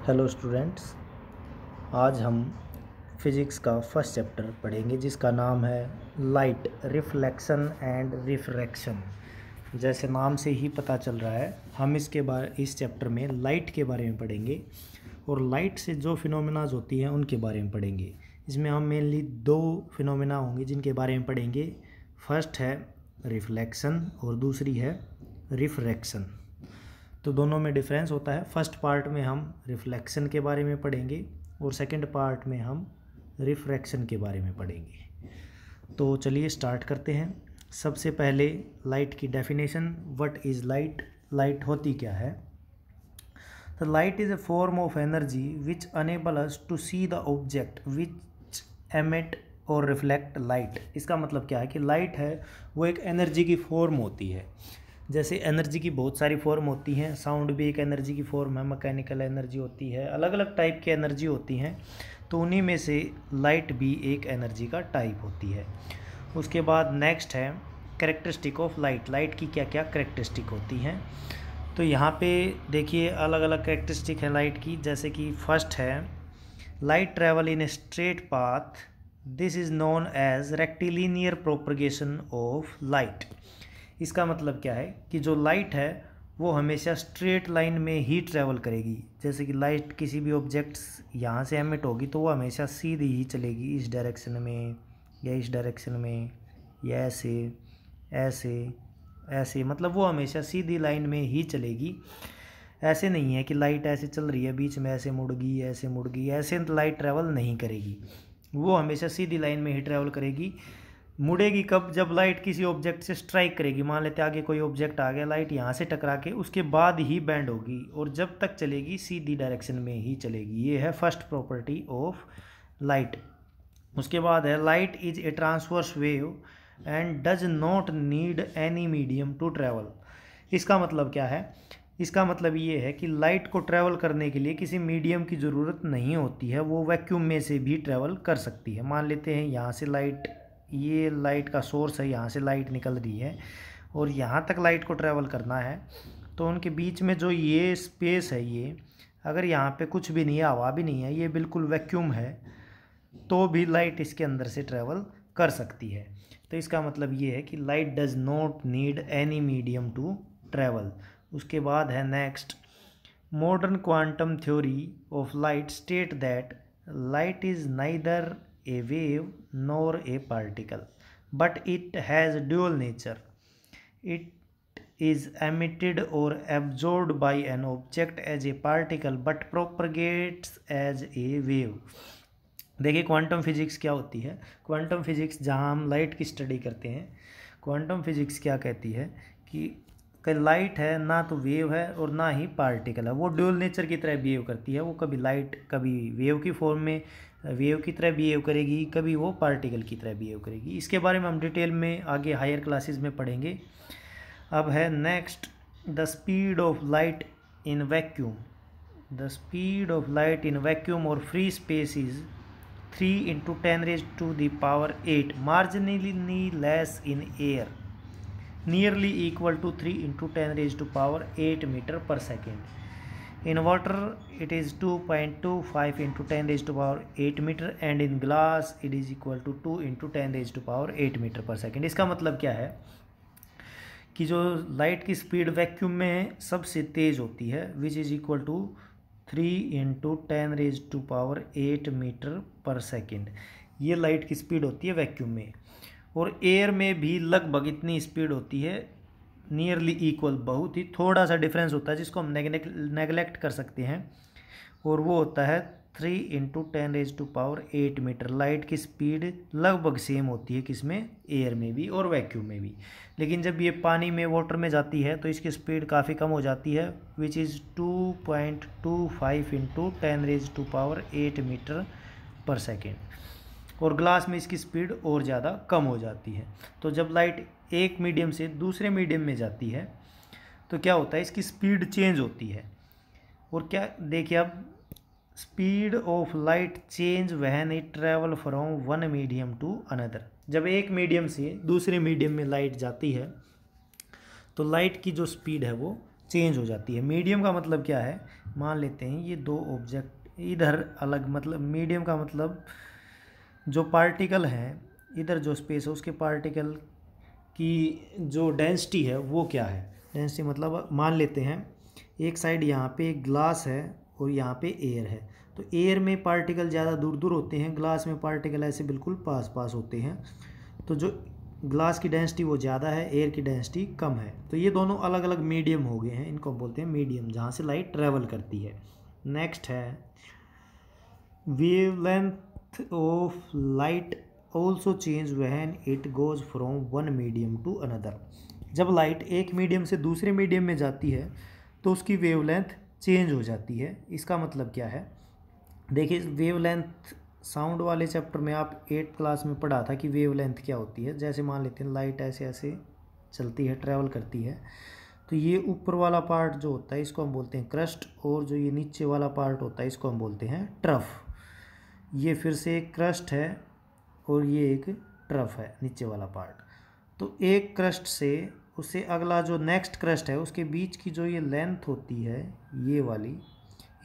Hello students, आज हम physics का फर्स्ट चैप्टर पढ़ेंगे जिसका नाम है लाइट, रिफ्लेक्शन एंड रिफ्रैक्शन। जैसे नाम से ही पता चल रहा है, हम इस चैप्टर में लाइट के बारे में पढ़ेंगे और लाइट से जो फिनोमेनाज होती हैं उनके बारे में पढ़ेंगे। इसमें हम मेनली दो फिनोमेना होंगे जिनके बारे में पढ़ेंगे। फर्स्ट है रिफ्लेक्शन और दूसरी है रिफ्रैक्शन। तो दोनों में डिफरेंस होता है। फर्स्ट पार्ट में हम रिफ्लेक्शन के बारे में पढ़ेंगे और सेकंड पार्ट में हम रिफ्रैक्शन के बारे में पढ़ेंगे। तो चलिए स्टार्ट करते हैं। सबसे पहले लाइट की definition, what is light. Light होती क्या है? तो light is a form of energy which enable us to see the object which emit और रिफ्लेक्ट लाइट। इसका मतलब क्या है कि लाइट है वो एक एनर्जी की फॉर्म होती है। जैसे एनर्जी की बहुत सारी फॉर्म होती हैं, साउंड भी एक एनर्जी की फॉर्म है, मैकेनिकल एनर्जी होती है, अलग अलग टाइप की एनर्जी होती हैं। तो उन्हीं में से लाइट भी एक एनर्जी का टाइप होती है। उसके बाद नेक्स्ट है कैरेक्टरिस्टिक ऑफ लाइट। लाइट की क्या क्या कैरेक्टरिस्टिक होती हैं? तो यहाँ पे देखिए अलग अलग कैरेक्टरिस्टिक है लाइट की। जैसे कि फर्स्ट है light travel in a straight path, this is known as rectilinear propagation of light. इसका मतलब क्या है कि जो लाइट है वो हमेशा स्ट्रेट लाइन में ही ट्रैवल करेगी। जैसे कि लाइट किसी भी ऑब्जेक्ट्स यहाँ से एमिट होगी तो वो हमेशा सीधी ही चलेगी, इस डायरेक्शन में या इस डायरेक्शन में या ऐसे ऐसे ऐसे, मतलब वो हमेशा सीधी लाइन में ही चलेगी। ऐसे नहीं है कि लाइट ऐसे चल रही है बीच में ऐसे मुड़ गई ऐसे मुड़ गई, ऐसे लाइट ट्रैवल नहीं करेगी। वो हमेशा सीधी लाइन में ही ट्रैवल करेगी। मुड़ेगी कब? जब लाइट किसी ऑब्जेक्ट से स्ट्राइक करेगी। मान लेते आगे कोई ऑब्जेक्ट आ गया, लाइट यहाँ से टकरा के उसके बाद ही बैंड होगी और जब तक चलेगी सीधी डायरेक्शन में ही चलेगी। ये है फर्स्ट प्रॉपर्टी ऑफ लाइट। उसके बाद है light is a transverse wave and does not need any medium to travel. इसका मतलब क्या है? इसका मतलब ये है कि लाइट को ट्रैवल करने के लिए किसी मीडियम की ज़रूरत नहीं होती है, वो वैक्यूम में से भी ट्रैवल कर सकती है। मान लेते हैं यहाँ से लाइट, ये लाइट का सोर्स है, यहाँ से लाइट निकल रही है और यहाँ तक लाइट को ट्रैवल करना है। तो उनके बीच में जो ये स्पेस है, ये अगर यहाँ पे कुछ भी नहीं है, हवा भी नहीं है, ये बिल्कुल वैक्यूम है, तो भी लाइट इसके अंदर से ट्रैवल कर सकती है। तो इसका मतलब ये है कि light does not need any medium to travel. उसके बाद है next, modern quantum theory of light state that light is neither a wave nor a particle, but it has dual nature. It is emitted or absorbed by an object as a particle but propagates as a wave. देखिए quantum physics क्या होती है। Quantum physics जहाँ हम light की study करते हैं, quantum physics क्या कहती है कि लाइट है ना तो वेव है और ना ही पार्टिकल है, वो ड्यूल नेचर की तरह बिहेव करती है। वो कभी लाइट कभी वेव की फॉर्म में वेव की तरह बिहेव करेगी, कभी वो पार्टिकल की तरह बिहेव करेगी। इसके बारे में हम डिटेल में आगे हायर क्लासेस में पढ़ेंगे। अब है next, the speed of light in vacuum. The speed of light in vacuum और free space is 3 × 10⁸ marginally less in air, nearly equal to 3 × 10⁸ meter per second. In water it is 2.25 × 10⁸ meter and in glass it is equal to 2 × 10⁸ meter per second. इसका मतलब क्या है कि जो light की speed vacuum में सबसे तेज़ होती है which is equal to 3 × 10⁸ metre per second. ये लाइट की स्पीड होती है वैक्यूम में, और एयर में भी लगभग इतनी स्पीड होती है, नियरली इक्वल। बहुत ही थोड़ा सा डिफरेंस होता है जिसको हम नेगलेक्ट कर सकते हैं, और वो होता है 3 × 10⁸ मीटर। लाइट की स्पीड लगभग सेम होती है किसमें? एयर में भी और वैक्यूम में भी। लेकिन जब ये पानी में वाटर में जाती है तो इसकी स्पीड काफ़ी कम हो जाती है, which is 2.25 × 10⁸ metre per second, और ग्लास में इसकी स्पीड और ज़्यादा कम हो जाती है। तो जब लाइट एक मीडियम से दूसरे मीडियम में जाती है तो क्या होता है, इसकी स्पीड चेंज होती है। और क्या देखिए अब, speed of light change when it travel from one medium to another. जब एक मीडियम से दूसरे मीडियम में लाइट जाती है तो लाइट की जो स्पीड है वो चेंज हो जाती है। मीडियम का मतलब क्या है, मान लेते हैं ये दो ऑब्जेक्ट इधर अलग, मतलब मीडियम का मतलब जो पार्टिकल हैं इधर जो स्पेस है उसके पार्टिकल की जो डेंसिटी है वो क्या है। डेंसिटी मतलब मान लेते हैं एक साइड यहाँ पे ग्लास है और यहाँ पे एयर है, तो एयर में पार्टिकल ज़्यादा दूर दूर होते हैं, ग्लास में पार्टिकल ऐसे बिल्कुल पास पास होते हैं। तो जो ग्लास की डेंसिटी वो ज़्यादा है, एयर की डेंसिटी कम है, तो ये दोनों अलग अलग मीडियम हो गए हैं, इनको बोलते हैं मीडियम, जहाँ से लाइट ट्रेवल करती है। नेक्स्ट है wavelength of light also change when it goes from one medium to another. जब लाइट एक मीडियम से दूसरे मीडियम में जाती है तो उसकी वेवलेंथ चेंज हो जाती है। इसका मतलब क्या है, देखिए वेवलेंथ साउंड वाले चैप्टर में आप 8th क्लास में पढ़ा था कि वेवलेंथ क्या होती है। जैसे मान लेते हैं लाइट ऐसे ऐसे चलती है, ट्रैवल करती है, तो ये ऊपर वाला पार्ट जो होता है इसको हम बोलते हैं क्रस्ट, और जो ये नीचे वाला पार्ट होता है इसको हम बोलते हैं ट्रफ। ये फिर से एक क्रस्ट है और ये एक ट्रफ है नीचे वाला पार्ट। तो एक क्रस्ट से उससे अगला जो नेक्स्ट क्रस्ट है उसके बीच की जो ये लेंथ होती है ये वाली,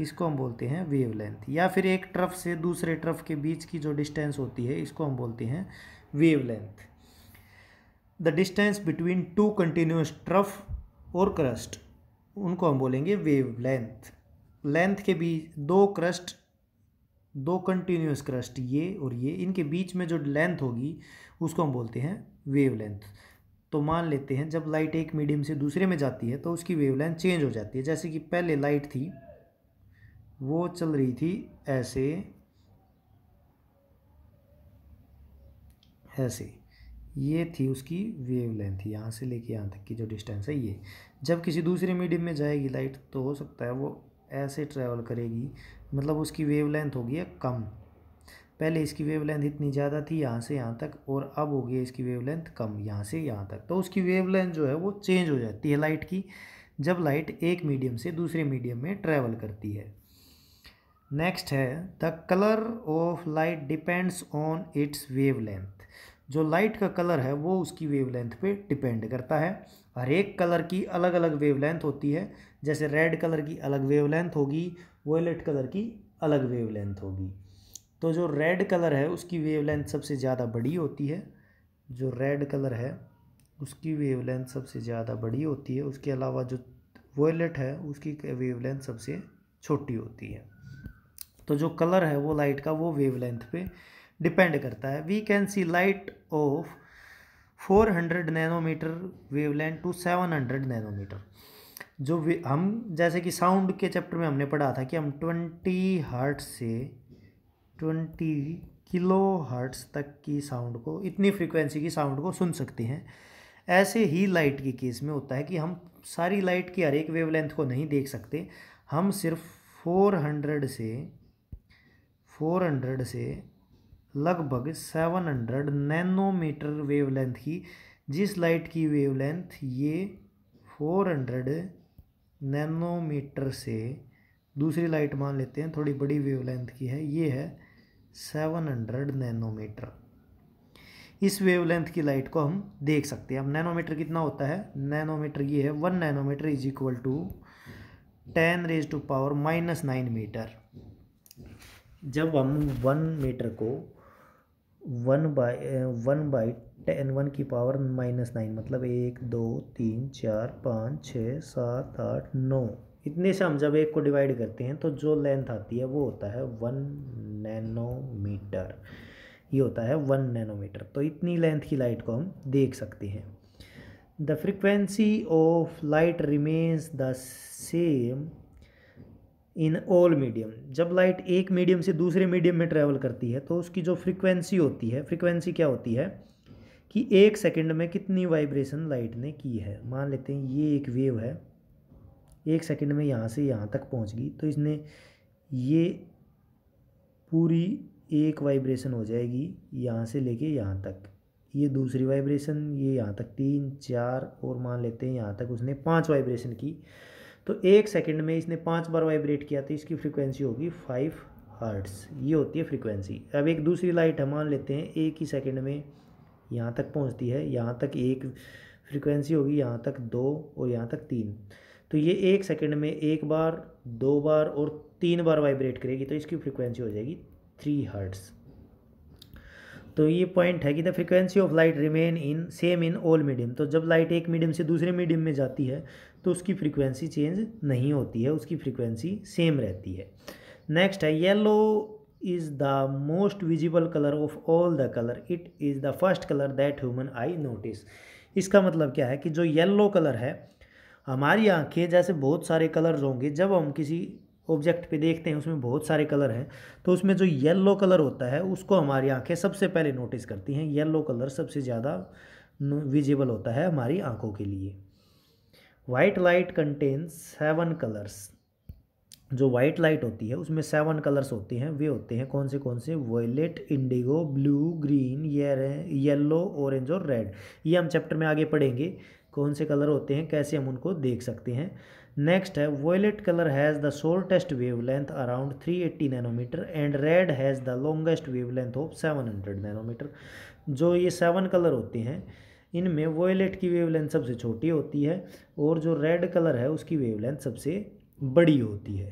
इसको हम बोलते हैं वेवलेंथ। या फिर एक ट्रफ से दूसरे ट्रफ के बीच की जो डिस्टेंस होती है इसको हम बोलते हैं wavelength. The distance between two continuous trough और क्रस्ट, उनको हम बोलेंगे वेवलेंथ। लेंथ के बीच दो क्रस्ट, दो कंटिन्यूस क्रस्ट ये और ये, इनके बीच में जो लेंथ होगी उसको हम बोलते हैं वेवलेंथ। तो मान लेते हैं जब लाइट एक मीडियम से दूसरे में जाती है तो उसकी वेवलेंथ चेंज हो जाती है। जैसे कि पहले लाइट थी वो चल रही थी ऐसे ऐसे, ये थी उसकी वेवलेंथ, यहाँ से लेके यहाँ तक की जो डिस्टेंस है ये। जब किसी दूसरे मीडियम में जाएगी लाइट तो हो सकता है वो ऐसे ट्रैवल करेगी, मतलब उसकी वेवलेंथ होगी है कम। पहले इसकी वेवलेंथ इतनी ज़्यादा थी यहाँ से यहाँ तक, और अब हो गई इसकी वेवलेंथ कम यहाँ से यहाँ तक। तो उसकी वेवलेंथ जो है वो चेंज हो जाती है लाइट की, जब लाइट एक मीडियम से दूसरे मीडियम में ट्रैवल करती है। नेक्स्ट है the colour of light depends on it's wavelength. जो लाइट का कलर है वो उसकी वेवलेंथ पे डिपेंड करता है। हर एक कलर की अलग अलग वेवलेंथ होती है। जैसे रेड कलर की अलग वेवलेंथ होगी, वॉयलेट कलर की अलग वेवलेंथ होगी। तो जो रेड कलर है उसकी वेवलेंथ सबसे ज़्यादा बड़ी होती है, जो रेड कलर है उसकी वेवलेंथ सबसे ज़्यादा बड़ी होती है। उसके अलावा जो वॉयलेट है उसकी वेवलेंथ सबसे छोटी होती है। तो जो कलर है वो लाइट का वो वेवलेंथ पे डिपेंड करता है। We can see light of 400 nanometre wavelength to 700 nanometre. जो हम जैसे कि साउंड के चैप्टर में हमने पढ़ा था कि हम 20 हर्ट्ज से 20 किलो हर्ट्ज तक की साउंड को, इतनी फ्रीक्वेंसी की साउंड को सुन सकते हैं। ऐसे ही लाइट के केस में होता है कि हम सारी लाइट की हर एक वेवलेंथ को नहीं देख सकते, हम सिर्फ 400 से लगभग 700 नैनोमीटर वेवलेंथ की, जिस लाइट की वेवलेंथ ये 400 नैनोमीटर से, दूसरी लाइट मान लेते हैं थोड़ी बड़ी वेवलेंथ की है, ये है 700 नैनोमीटर। इस वेवलेंथ की लाइट को हम देख सकते हैं। अब नैनोमीटर कितना होता है, नैनोमीटर ये है 1 nanometre is equal to 10⁻⁻⁹ metre. जब हम 1 मीटर को 1/10⁻⁹ मतलब 1 2 3 4 5 6 7 8 9, इतने से हम जब एक को डिवाइड करते हैं तो जो लेंथ आती है वो होता है 1 नैनोमीटर। ये होता है 1 नैनोमीटर। तो इतनी लेंथ की लाइट को हम देख सकते हैं। The frequency of light remains the same in all medium. जब लाइट एक मीडियम से दूसरे मीडियम में ट्रैवल करती है तो उसकी जो फ्रीक्वेंसी होती है, फ्रीक्वेंसी क्या होती है कि 1 सेकंड में कितनी वाइब्रेशन लाइट ने की है। मान लेते हैं ये एक वेव है, 1 सेकंड में यहाँ से यहाँ तक पहुँच गई, तो इसने ये पूरी एक वाइब्रेशन हो जाएगी यहाँ से लेके यहाँ तक, ये दूसरी वाइब्रेशन, ये यहाँ तक 3 4, और मान लेते हैं यहाँ तक उसने 5 वाइब्रेशन की। तो 1 सेकंड में इसने 5 बार वाइब्रेट किया तो इसकी फ्रीक्वेंसी होगी 5 हर्ट्स। ये होती है फ्रीक्वेंसी। अब एक दूसरी लाइट है, मान लेते हैं एक ही सेकंड में यहाँ तक पहुँचती है, यहाँ तक एक फ्रीक्वेंसी होगी, यहाँ तक 2 और यहाँ तक 3। तो ये 1 सेकंड में 1 बार, 2 बार और 3 बार वाइब्रेट करेगी, तो इसकी फ्रीक्वेंसी हो जाएगी 3 हर्ट्ज़। तो ये पॉइंट है कि the frequency of light remain in same in all medium. तो जब लाइट एक मीडियम से दूसरे मीडियम में जाती है तो उसकी फ्रीक्वेंसी चेंज नहीं होती है, उसकी फ्रीक्वेंसी सेम रहती है। नेक्स्ट है yellow is the most visible colour of all the colour, it is the first colour that human I notice. इसका मतलब क्या है कि जो येलो कलर है, हमारी आंखें जैसे बहुत सारे कलर्स होंगे, जब हम किसी ऑब्जेक्ट पे देखते हैं उसमें बहुत सारे कलर हैं, तो उसमें जो येलो कलर होता है उसको हमारी आंखें सबसे पहले नोटिस करती हैं। येलो कलर सबसे ज़्यादा विजिबल होता है हमारी आंखों के लिए। White light contains 7 colours. जो वाइट लाइट होती है उसमें 7 कलर्स होते हैं। वे होते हैं कौन से? Violet, indigo, blue, green, yellow, orange और रेड। ये हम चैप्टर में आगे पढ़ेंगे कौन से कलर होते हैं, कैसे हम उनको देख सकते हैं। नेक्स्ट है violet colour has the shortest wavelength around 380 nanometre and red has the longest wavelength of 700 nanometre. जो ये 7 कलर होते हैं इनमें वॉयलेट की वेवलेंथ सबसे छोटी होती है और जो रेड कलर है उसकी वेवलेंथ सबसे बड़ी होती है।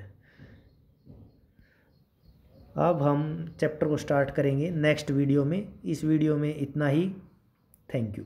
अब हम चैप्टर को स्टार्ट करेंगे नेक्स्ट वीडियो में। इस वीडियो में इतना ही। Thank you.